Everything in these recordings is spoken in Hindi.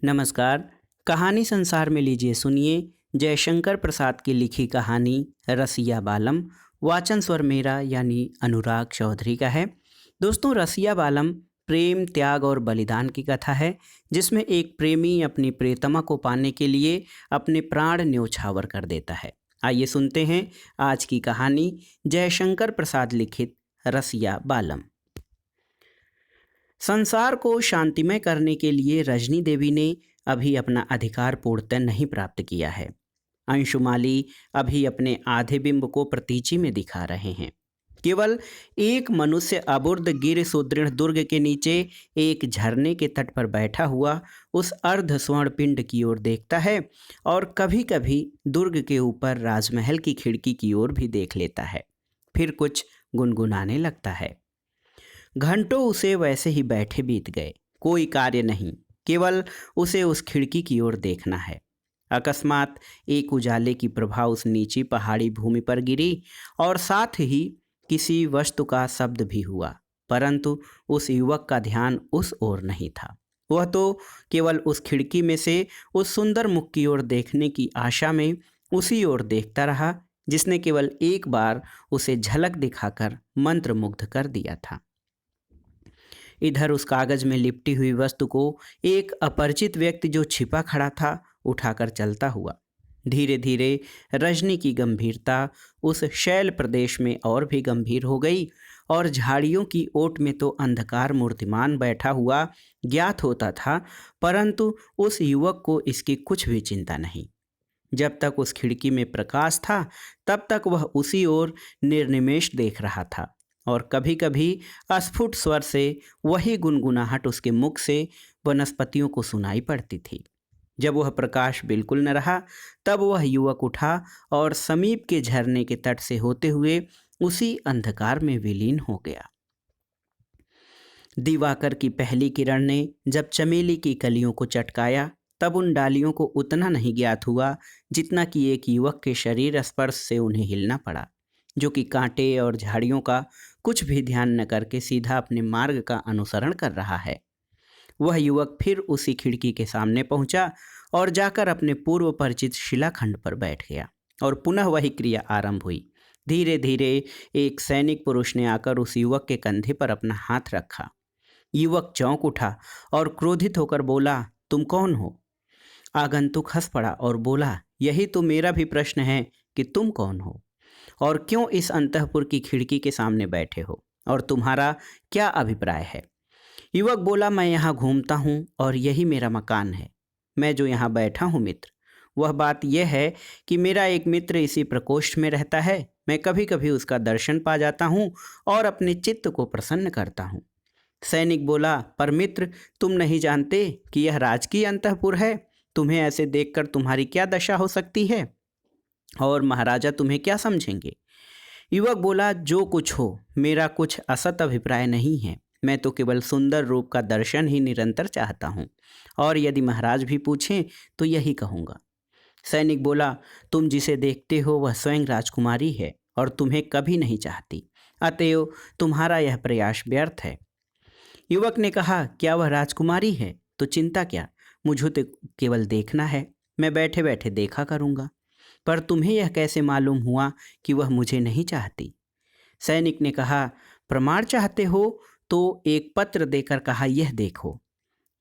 नमस्कार। कहानी संसार में लीजिए सुनिए जयशंकर प्रसाद की लिखी कहानी रसिया बालम। वाचन स्वर मेरा यानी अनुराग चौधरी का है। दोस्तों, रसिया बालम प्रेम, त्याग और बलिदान की कथा है, जिसमें एक प्रेमी अपनी प्रियतमा को पाने के लिए अपने प्राण न्योछावर कर देता है। आइए सुनते हैं आज की कहानी, जयशंकर प्रसाद लिखित रसिया बालम। संसार को शांतिमय करने के लिए रजनी देवी ने अभी अपना अधिकार पूर्णतः नहीं प्राप्त किया है। अंशुमाली अभी अपने आधे बिंब को प्रतीची में दिखा रहे हैं। केवल एक मनुष्य अबुर्द गिर सुदृढ़ दुर्ग के नीचे एक झरने के तट पर बैठा हुआ उस अर्ध स्वर्ण पिंड की ओर देखता है और कभी कभी दुर्ग के ऊपर राजमहल की खिड़की की ओर भी देख लेता है। फिर कुछ गुनगुनाने लगता है। घंटों उसे वैसे ही बैठे बीत गए। कोई कार्य नहीं, केवल उसे उस खिड़की की ओर देखना है। अकस्मात एक उजाले की प्रभा उस नीची पहाड़ी भूमि पर गिरी और साथ ही किसी वस्तु का शब्द भी हुआ, परंतु उस युवक का ध्यान उस ओर नहीं था। वह तो केवल उस खिड़की में से उस सुंदर मुख की ओर देखने की आशा में उसी ओर देखता रहा, जिसने केवल एक बार उसे झलक दिखाकर मंत्रमुग्ध कर दिया था। इधर उस कागज में लिपटी हुई वस्तु को एक अपरिचित व्यक्ति जो छिपा खड़ा था उठाकर चलता हुआ। धीरे धीरे रजनी की गंभीरता उस शैल प्रदेश में और भी गंभीर हो गई और झाड़ियों की ओट में तो अंधकार मूर्तिमान बैठा हुआ ज्ञात होता था, परंतु उस युवक को इसकी कुछ भी चिंता नहीं। जब तक उस खिड़की में प्रकाश था तब तक वह उसी ओर निर्निमेष देख रहा था और कभी कभी अस्फुट स्वर से वही गुनगुनाहट उसके मुख से वनस्पतियों को सुनाई पड़ती थी। जब वह प्रकाश बिल्कुल न रहा तब वह युवक उठा और समीप के झरने के तट से होते हुए उसी अंधकार में विलीन हो गया। दिवाकर की पहली किरण ने जब चमेली की कलियों को चटकाया तब उन डालियों को उतना नहीं ज्ञात हुआ जितना कि एक युवक के शरीर स्पर्श से उन्हें हिलना पड़ा, जो कि कांटे और झाड़ियों का कुछ भी ध्यान न करके सीधा अपने मार्ग का अनुसरण कर रहा है। वह युवक फिर उसी खिड़की के सामने पहुंचा और जाकर अपने पूर्व परिचित शिलाखंड पर बैठ गया और पुनः वही क्रिया आरंभ हुई। धीरे धीरे एक सैनिक पुरुष ने आकर उस युवक के कंधे पर अपना हाथ रखा। युवक चौंक उठा और क्रोधित होकर बोला, तुम कौन हो? आगंतुक हंस पड़ा और बोला, यही तो मेरा भी प्रश्न है कि तुम कौन हो और क्यों इस अंतःपुर की खिड़की के सामने बैठे हो और तुम्हारा क्या अभिप्राय है? युवक बोला, मैं यहाँ घूमता हूँ और यही मेरा मकान है। मैं जो यहाँ बैठा हूँ मित्र, वह बात यह है कि मेरा एक मित्र इसी प्रकोष्ठ में रहता है। मैं कभी कभी उसका दर्शन पा जाता हूँ और अपने चित्त को प्रसन्न करता हूँ। सैनिक बोला, पर मित्र, तुम नहीं जानते कि यह राजकीय अंतःपुर है। तुम्हें ऐसे देखकर तुम्हारी क्या दशा हो सकती है और महाराजा तुम्हें क्या समझेंगे? युवक बोला, जो कुछ हो, मेरा कुछ असत अभिप्राय नहीं है। मैं तो केवल सुंदर रूप का दर्शन ही निरंतर चाहता हूँ और यदि महाराज भी पूछें तो यही कहूँगा। सैनिक बोला, तुम जिसे देखते हो वह स्वयं राजकुमारी है और तुम्हें कभी नहीं चाहती, अतएव तुम्हारा यह प्रयास व्यर्थ है। युवक ने कहा, क्या वह राजकुमारी है तो चिंता क्या, मुझे तो केवल देखना है। मैं बैठे बैठे देखा करूँगा। पर तुम्हें यह कैसे मालूम हुआ कि वह मुझे नहीं चाहती? सैनिक ने कहा, प्रमाण चाहते हो तो एक पत्र देकर कहा, यह देखो।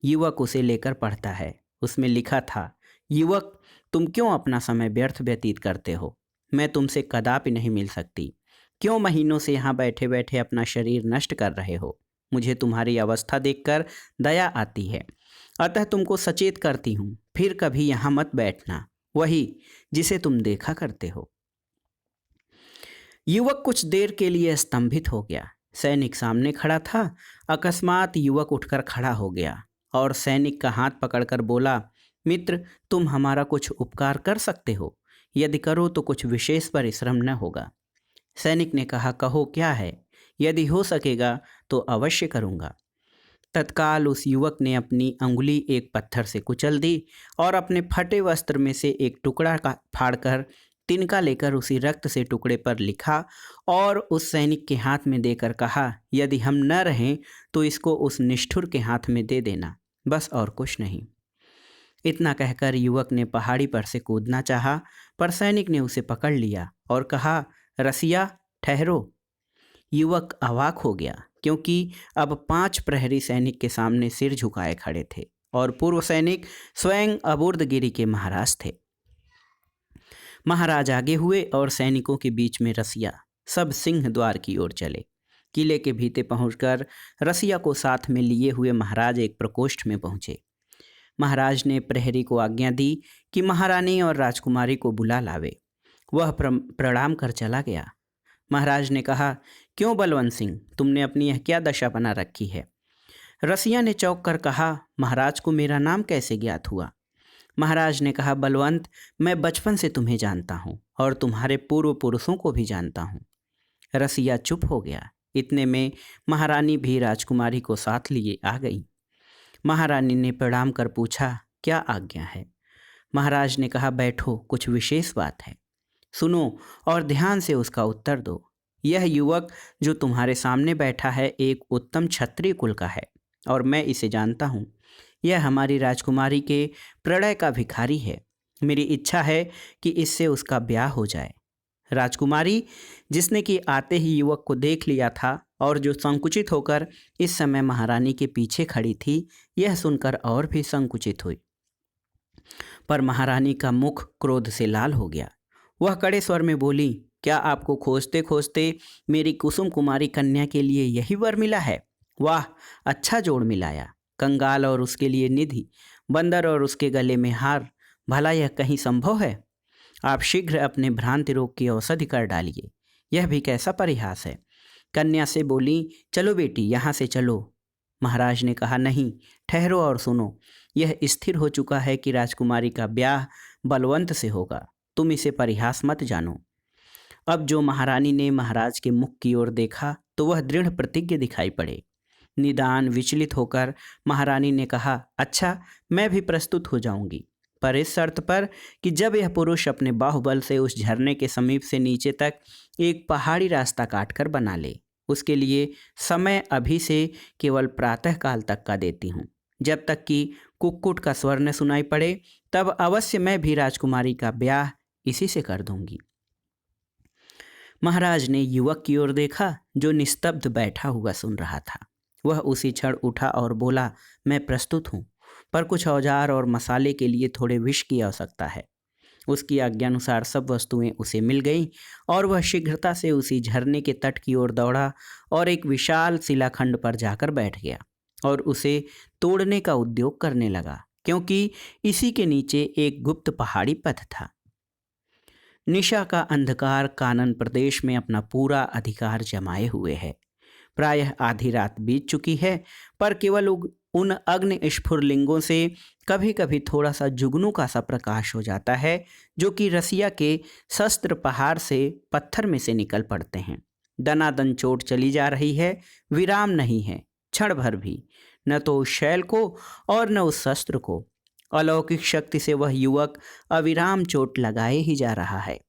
युवक उसे लेकर पढ़ता है। उसमें लिखा था, युवक, तुम क्यों अपना समय व्यर्थ व्यतीत करते हो? मैं तुमसे कदापि नहीं मिल सकती। क्यों महीनों से यहाँ बैठे बैठे अपना शरीर नष्ट कर रहे हो? मुझे तुम्हारी अवस्था देखकर दया आती है, अतः तुमको सचेत करती हूँ, फिर कभी यहाँ मत बैठना, वही जिसे तुम देखा करते हो। युवक कुछ देर के लिए स्तंभित हो गया। सैनिक सामने खड़ा था। अकस्मात युवक उठकर खड़ा हो गया और सैनिक का हाथ पकड़कर बोला, मित्र, तुम हमारा कुछ उपकार कर सकते हो। यदि करो तो कुछ विशेष परिश्रम न होगा। सैनिक ने कहा, कहो क्या है? यदि हो सकेगा तो अवश्य करूँगा। तत्काल उस युवक ने अपनी अंगुली एक पत्थर से कुचल दी और अपने फटे वस्त्र में से एक टुकड़ा का फाड़कर तिनका लेकर उसी रक्त से टुकड़े पर लिखा और उस सैनिक के हाथ में देकर कहा, यदि हम न रहें तो इसको उस निष्ठुर के हाथ में दे देना, बस और कुछ नहीं। इतना कहकर युवक ने पहाड़ी पर से कूदना चाहा, पर सैनिक ने उसे पकड़ लिया और कहा, रसिया ठहरो। युवक अवाक हो गया, क्योंकि अब 5 प्रहरी सैनिक के सामने सिर झुकाए खड़े थे और पूर्व सैनिक स्वयं अबोर्दगिरी के महाराज थे। महाराज आगे हुए और सैनिकों के बीच में रसिया सब सिंह द्वार की ओर चले। किले के भीतर पहुंचकर रसिया को साथ में लिए हुए महाराज एक प्रकोष्ठ में पहुंचे। महाराज ने प्रहरी को आज्ञा दी कि महारानी और राजकुमारी को बुला लावे। वह प्रणाम कर चला गया। महाराज ने कहा, क्यों बलवंत सिंह, तुमने अपनी यह क्या दशा बना रखी है? रसिया ने चौंक कर कहा, महाराज को मेरा नाम कैसे ज्ञात हुआ? महाराज ने कहा, बलवंत, मैं बचपन से तुम्हें जानता हूँ और तुम्हारे पूर्व पुरुषों को भी जानता हूँ। रसिया चुप हो गया। इतने में महारानी भी राजकुमारी को साथ लिए आ गई। महारानी ने प्रणाम कर पूछा, क्या आज्ञा है? महाराज ने कहा, बैठो, कुछ विशेष बात है, सुनो और ध्यान से उसका उत्तर दो। यह युवक जो तुम्हारे सामने बैठा है एक उत्तम क्षत्रिय कुल का है और मैं इसे जानता हूँ। यह हमारी राजकुमारी के प्रणय का भिखारी है। मेरी इच्छा है कि इससे उसका ब्याह हो जाए। राजकुमारी, जिसने कि आते ही युवक को देख लिया था और जो संकुचित होकर इस समय महारानी के पीछे खड़ी थी, यह सुनकर और भी संकुचित हुई। पर महारानी का मुख क्रोध से लाल हो गया। वह कड़े स्वर में बोली, क्या आपको खोजते खोजते मेरी कुसुम कुमारी कन्या के लिए यही वर मिला है? वाह, अच्छा जोड़ मिलाया। कंगाल और उसके लिए निधि, बंदर और उसके गले में हार, भला यह कहीं संभव है? आप शीघ्र अपने भ्रांति रोग की औषधि कर डालिए। यह भी कैसा परिहास है? कन्या से बोली, चलो बेटी, यहाँ से चलो। महाराज ने कहा, नहीं, ठहरो और सुनो। यह स्थिर हो चुका है कि राजकुमारी का ब्याह बलवंत से होगा। तुम इसे परिहास मत जानो। अब जो महारानी ने महाराज के मुख की ओर देखा तो वह दृढ़ प्रतिज्ञ दिखाई पड़े। निदान विचलित होकर महारानी ने कहा, अच्छा, मैं भी प्रस्तुत हो जाऊंगी, पर इस शर्त पर कि जब यह पुरुष अपने बाहुबल से उस झरने के समीप से नीचे तक एक पहाड़ी रास्ता काटकर बना ले। उसके लिए समय अभी से केवल प्रातःकाल तक का देती हूँ। जब तक कि कुक्कुट का स्वर न सुनाई पड़े तब अवश्य मैं भी राजकुमारी का ब्याह इसी से कर दूंगी। महाराज ने युवक की ओर देखा जो निस्तब्ध बैठा हुआ सुन रहा था। वह उसी क्षण उठा और बोला, मैं प्रस्तुत हूँ, पर कुछ औजार और मसाले के लिए थोड़े विष की आवश्यकता है। उसकी आज्ञानुसार सब वस्तुएं उसे मिल गईं और वह शीघ्रता से उसी झरने के तट की ओर दौड़ा और एक विशाल शिलाखंड पर जाकर बैठ गया और उसे तोड़ने का उद्योग करने लगा, क्योंकि इसी के नीचे एक गुप्त पहाड़ी पथ था। निशा का अंधकार कानन प्रदेश में अपना पूरा अधिकार जमाए हुए है। प्रायः आधी रात बीत चुकी है, पर केवल उन अग्नि स्फुरलिंगों से कभी कभी थोड़ा सा जुगनू का सा प्रकाश हो जाता है, जो कि रसिया के शस्त्र पहाड़ से पत्थर में से निकल पड़ते हैं। दनादन चोट चली जा रही है, विराम नहीं है क्षण भर भी, न तो उस शैल को और न उस शस्त्र को। अलौकिक शक्ति से वह युवक अविराम चोट लगाए ही जा रहा है।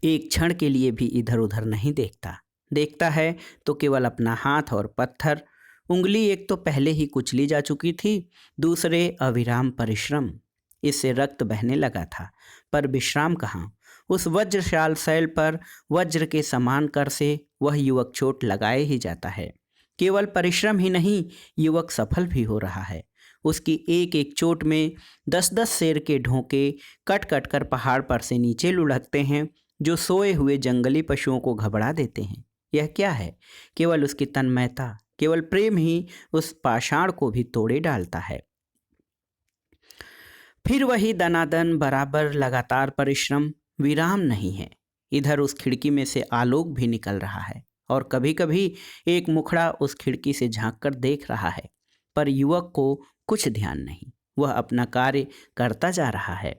एक क्षण के लिए भी इधर उधर नहीं देखता है तो केवल अपना हाथ और पत्थर। उंगली एक तो पहले ही कुचली जा चुकी थी, दूसरे अविराम परिश्रम। इससे रक्त बहने लगा था, पर विश्राम कहाँ। उस वज्रशाल शैल पर वज्र के समान कर से वह युवक चोट लगाए ही जाता है। केवल परिश्रम ही नहीं, युवक सफल भी हो रहा है। उसकी एक एक चोट में 10-10 शेर के ढोंके कट कट कर पहाड़ पर से नीचे लुढ़कते हैं, जो सोए हुए जंगली पशुओं को घबरा देते हैं। यह क्या है? केवल उसकी तन्मयता, केवल प्रेम ही उस पाषाण को भी तोड़े डालता है। फिर वही दनादन, बराबर लगातार परिश्रम, विराम नहीं है। इधर उस खिड़की में से आलोक भी निकल रहा है और कभी कभी एक मुखड़ा उस खिड़की से झांक कर देख रहा है, पर युवक को कुछ ध्यान नहीं। वह अपना कार्य करता जा रहा है।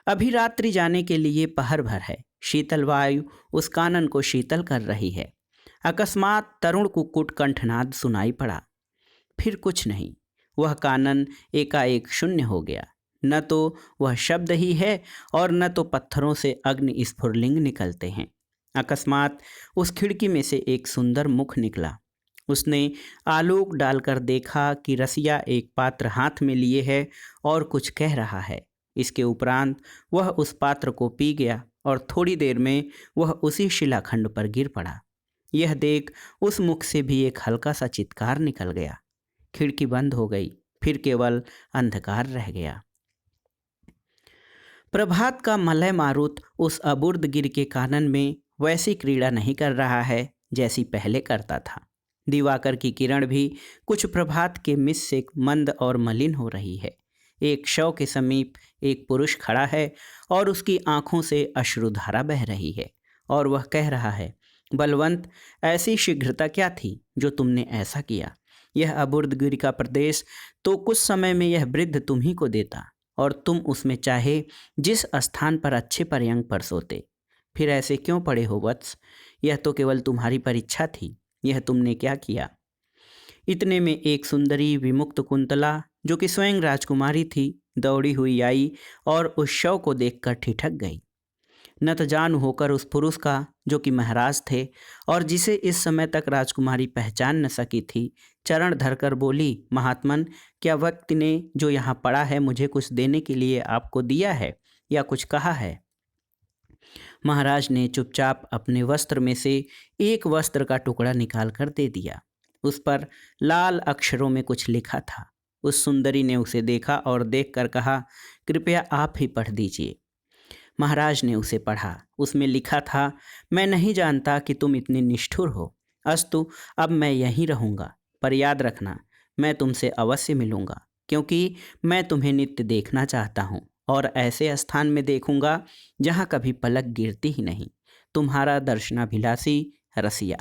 अभी रात्रि जाने के लिए पहर भर है। शीतल वायु उस कानन को शीतल कर रही है। अकस्मात तरुण कुक्कुट कंठनाद सुनाई पड़ा। फिर कुछ नहीं। वह कानन एकाएक शून्य हो गया। न तो वह शब्द ही है और न तो पत्थरों से अग्नि स्फुरलिंग निकलते हैं। अकस्मात उस खिड़की में से एक सुंदर मुख निकला। उसने आलोक डालकर देखा कि रसिया एक पात्र हाथ में लिए है और कुछ कह रहा है। इसके उपरांत वह उस पात्र को पी गया और थोड़ी देर में वह उसी शिलाखंड पर गिर पड़ा। यह देख उस मुख से भी एक हल्का सा चित्कार निकल गया। खिड़की बंद हो गई, फिर केवल अंधकार रह गया। प्रभात का मलय मारुत उस अबुर्द गिर के कानन में वैसी क्रीड़ा नहीं कर रहा है जैसी पहले करता था। दिवाकर की किरण भी कुछ प्रभात के मिस से मंद और मलिन हो रही है। एक शव के समीप एक पुरुष खड़ा है और उसकी आंखों से अश्रुधारा बह रही है और वह कह रहा है, बलवंत, ऐसी शीघ्रता क्या थी जो तुमने ऐसा किया? यह अबुर्दगिरी का प्रदेश तो कुछ समय में यह वृद्ध तुम्ही को देता और तुम उसमें चाहे जिस स्थान पर अच्छे पर्यंक पर सोते। फिर ऐसे क्यों पड़े हो वत्स? यह तो केवल तुम्हारी परीक्षा थी। यह तुमने क्या किया? इतने में एक सुंदरी विमुक्त कुंतला, जो कि स्वयं राजकुमारी थी, दौड़ी हुई आई और उस शव को देखकर ठिठक गई। नतजान होकर उस पुरुष का, जो कि महाराज थे और जिसे इस समय तक राजकुमारी पहचान न सकी थी, चरण धरकर बोली, महात्मन, क्या व्यक्ति ने जो यहाँ पड़ा है मुझे कुछ देने के लिए आपको दिया है या कुछ कहा है? महाराज ने चुपचाप अपने वस्त्र में से एक वस्त्र का टुकड़ा निकाल कर दे दिया। उस पर लाल अक्षरों में कुछ लिखा था। उस सुंदरी ने उसे देखा और देखकर कहा, कृपया आप ही पढ़ दीजिए। महाराज ने उसे पढ़ा। उसमें लिखा था, मैं नहीं जानता कि तुम इतनी निष्ठुर हो। अस्तु, अब मैं यहीं रहूँगा, पर याद रखना, मैं तुमसे अवश्य मिलूँगा, क्योंकि मैं तुम्हें नित्य देखना चाहता हूँ और ऐसे स्थान में देखूँगा जहाँ कभी पलक गिरती ही नहीं। तुम्हारा दर्शनाभिलाषी रसिया।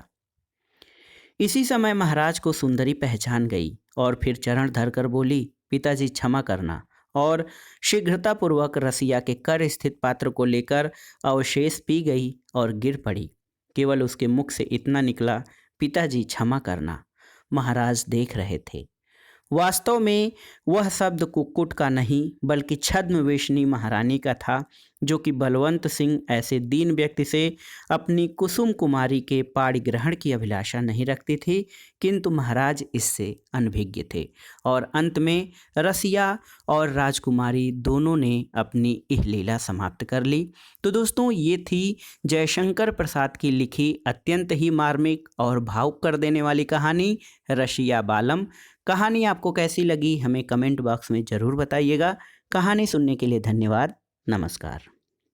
इसी समय महाराज को सुंदरी पहचान गई और फिर चरण धरकर बोली, पिताजी क्षमा करना, और शीघ्रतापूर्वक रसिया के कर स्थित पात्र को लेकर अवशेष पी गई और गिर पड़ी। केवल उसके मुख से इतना निकला, पिताजी क्षमा करना। महाराज देख रहे थे। वास्तव में वह शब्द कुक्कुट का नहीं बल्कि छद्मवेशिनी महारानी का था, जो कि बलवंत सिंह ऐसे दीन व्यक्ति से अपनी कुसुम कुमारी के पाणी ग्रहण की अभिलाषा नहीं रखती थी, किंतु महाराज इससे अनभिज्ञ थे और अंत में रसिया और राजकुमारी दोनों ने अपनी यह लीला समाप्त कर ली। तो दोस्तों, ये थी जयशंकर प्रसाद की लिखी अत्यंत ही मार्मिक और भावुक कर देने वाली कहानी रसिया बालम। कहानी आपको कैसी लगी हमें कमेंट बॉक्स में ज़रूर बताइएगा। कहानी सुनने के लिए धन्यवाद। नमस्कार।